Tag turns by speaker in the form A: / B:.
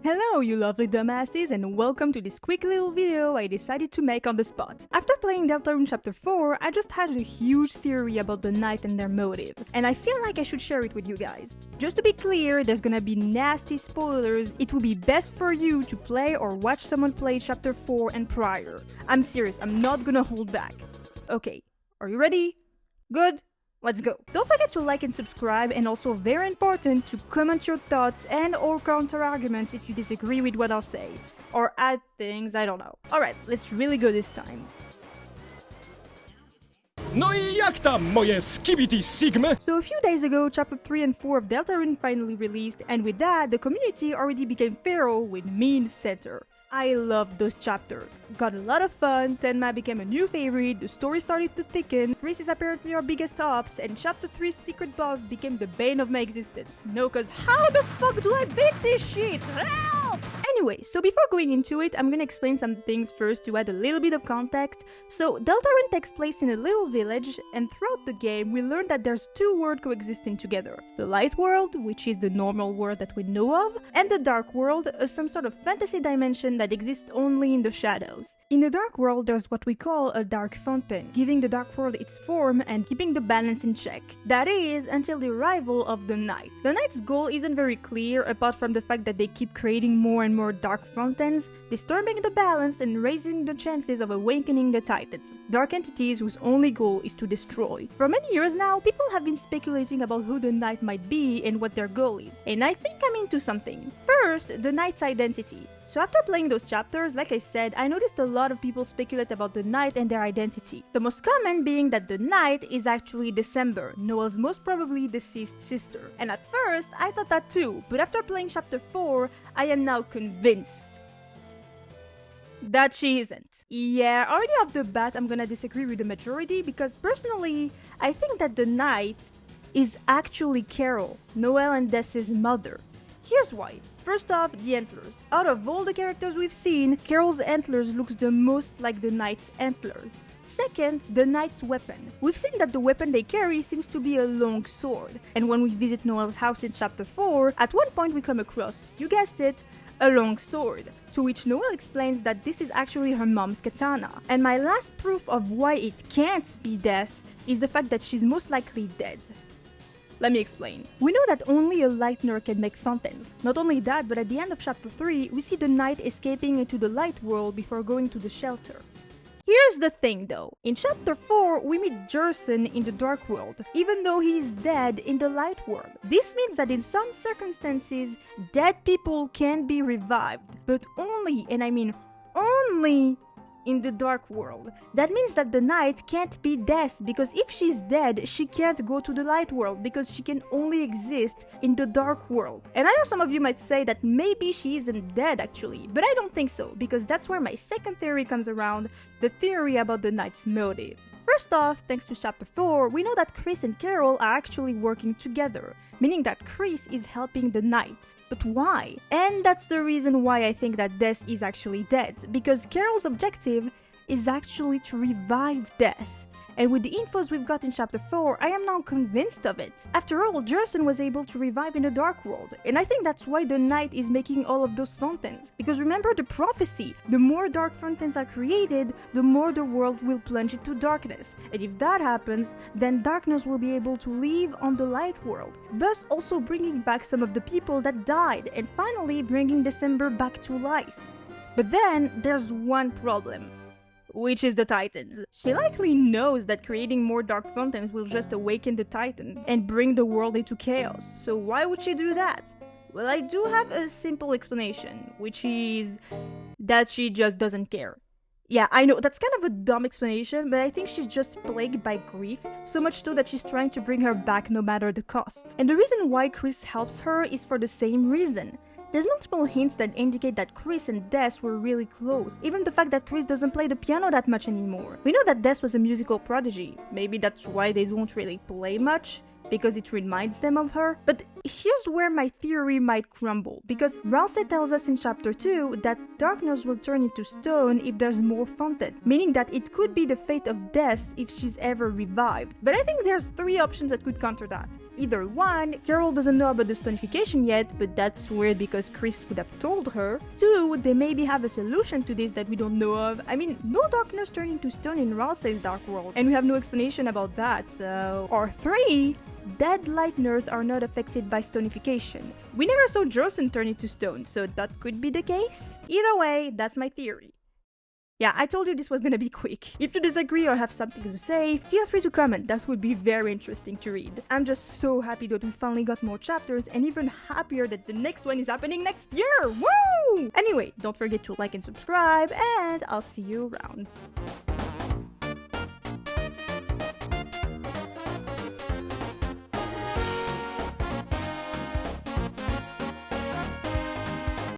A: Hello you lovely dumbasses and welcome to this quick little video I decided to make on the spot. After playing Deltarune chapter 4, I just had a huge theory about the knight and their motive, and I feel like I should share it with you guys. Just to be clear, there's gonna be nasty spoilers. It would be best for you to play or watch someone play chapter 4 and prior. I'm serious, I'm not gonna hold back. Okay, are you ready? Good? Let's go. Don't forget to like and subscribe, and also very important to comment your thoughts and or counter arguments if you disagree with what I'll say. Or add things, I don't know. Alright, let's really go this time.
B: No i jak tam, moje skibidi sigmy?
A: So a few days ago, chapter 3 and 4 of Deltarune finally released, and with that, the community already became feral with me in the center. I loved those chapters. Got a lot of fun, Tenma became a new favorite, the story started to thicken, Chris is apparently our biggest ops, and chapter 3's secret boss became the bane of my existence. No, cause how the fuck do I beat this shit? Help! Anyway, so before going into it, I'm gonna explain some things first to add a little bit of context. So, Deltarune takes place in a little village, and throughout the game, we learn that there's two worlds coexisting together. The light world, which is the normal world that we know of, and the dark world, some sort of fantasy dimension that exists only in the shadows. In the dark world, there's what we call a dark fountain, giving the dark world its form and keeping the balance in check. That is, until the arrival of the night. The night's goal isn't very clear, apart from the fact that they keep creating more and more dark fountains, disturbing the balance and raising the chances of awakening the titans, dark entities whose only goal is to destroy. For many years now, people have been speculating about who the knight might be and what their goal is, and I think I'm into something. First, the knight's identity. So after playing those chapters, like I said, I noticed a lot of people speculate about the knight and their identity. The most common being that the knight is actually December, Noel's most probably deceased sister. And at first, I thought that too, but after playing chapter 4, I am now convinced that she isn't. Yeah, already off the bat, I'm gonna disagree with the majority because personally, I think that the knight is actually Carol, Noel and Dess's mother. Here's why. First off, the antlers. Out of all the characters we've seen, Carol's antlers looks the most like the knight's antlers. Second, the knight's weapon. We've seen that the weapon they carry seems to be a long sword, and when we visit Noel's house in chapter 4, at one point we come across, you guessed it, a long sword, to which Noel explains that this is actually her mom's katana. And my last proof of why it can't be Des is the fact that she's most likely dead. Let me explain. We know that only a lightner can make fountains. Not only that, but at the end of chapter 3, we see the knight escaping into the light world before going to the shelter. Here's the thing though. In chapter 4, we meet Jerson in the dark world, even though he is dead in the light world. This means that in some circumstances, dead people can be revived, but only, and I mean only, in the dark world. That means that the knight can't be Des, because if she's dead, she can't go to the light world because she can only exist in the dark world. And I know some of you might say that maybe she isn't dead actually, but I don't think so, because that's where my second theory comes around, the theory about the knight's motive. First off, thanks to chapter 4, we know that Chris and Carol are actually working together, meaning that Chris is helping the knight. But why? And that's the reason why I think that Des is actually dead, because Carol's objective is actually to revive Des. And with the infos we've got in chapter 4, I am now convinced of it. After all, Jerson was able to revive in the dark world, and I think that's why the knight is making all of those fountains. Because remember the prophecy, the more dark fountains are created, the more the world will plunge into darkness. And if that happens, then darkness will be able to live on the light world, thus also bringing back some of the people that died, and finally bringing December back to life. But then, there's one problem, which is the Titans. She likely knows that creating more dark fountains will just awaken the Titans and bring the world into chaos, so why would she do that? Well, I do have a simple explanation, which is that she just doesn't care. Yeah, I know, that's kind of a dumb explanation, but I think she's just plagued by grief, so much so that she's trying to bring her back no matter the cost. And the reason why Chris helps her is for the same reason. There's multiple hints that indicate that Chris and Des were really close, even the fact that Chris doesn't play the piano that much anymore. We know that Des was a musical prodigy, maybe that's why they don't really play much, because it reminds them of her, but here's where my theory might crumble, because Ralsei tells us in chapter 2 that darkness will turn into stone if there's more fountain, meaning that it could be the fate of Des if she's ever revived. But I think there's three options that could counter that. Either one, Carol doesn't know about the stonification yet, but that's weird because Chris would have told her. Two, they maybe have a solution to this that we don't know of. I mean, no darkness turning to stone in Ralsei's Dark World, and we have no explanation about that, so... Or three, dead Lightners are not affected by stonification. We never saw Jocelyn turn into stone, so that could be the case. Either way, that's my theory. Yeah, I told you this was gonna be quick. If you disagree or have something to say, feel free to comment, that would be very interesting to read. I'm just so happy that we finally got more chapters, and even happier that the next one is happening next year! Woo! Anyway, don't forget to like and subscribe, and I'll see you around.